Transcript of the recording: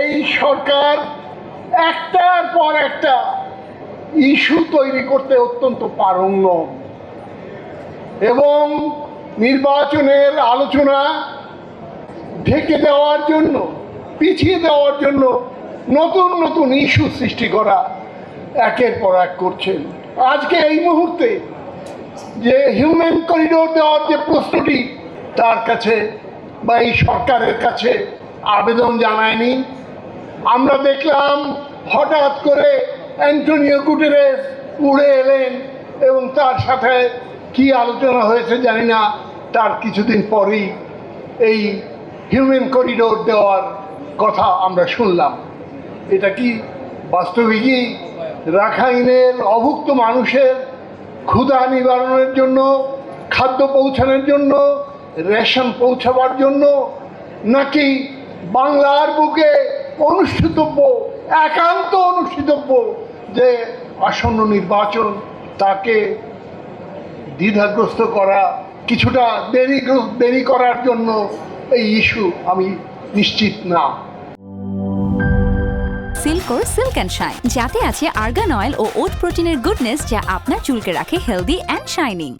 এই সরকার একটার পর একটা ইস্যু তৈরি করতে অত্যন্ত পারঙ্গম এবং নির্বাচনের আলোচনা ঢেকে দেওয়ার জন্য, পিছিয়ে দেওয়ার জন্য নতুন নতুন ইস্যু সৃষ্টি করা একের পর এক করছেন। আজকে এই মুহূর্তে যে হিউম্যান করিডোর দেওয়ার যে প্রশ্নটি তার কাছে বা এই সরকারের কাছে আবেদন জানায়নি। আমরা দেখলাম হঠাৎ করে অ্যান্টোনিও গুটেরেস উড়ে এলেন এবং তার সাথে কি আলোচনা হয়েছে জানি না, তার কিছুদিন পরেই এই হিউম্যান করিডোর দেওয়ার কথা আমরা শুনলাম। এটা কি বাস্তবিকই রাখাইনের অভুক্ত মানুষের ক্ষুধা নিবারণের জন্য, খাদ্য পৌঁছানোর জন্য, রেশন পৌঁছাবার জন্য, নাকি বাংলার বুকে অনুষ্ঠিতব্য, একান্ত অনুষ্ঠিতব্য যে আসন্ন নির্বাচন তাকে দ্বিধাগ্রস্ত করা, কিছুটা দেরি করার জন্য এই ইস্যু? আমি নিশ্চিত না। সিল্কোর সিল্ক অ্যান্ড শাইন, যাতে আছে আর্গান অয়েল ও ওট প্রোটিনের গুডনেস, যা আপনার চুলকে রাখে হেলদি অ্যান্ড শাইনিং।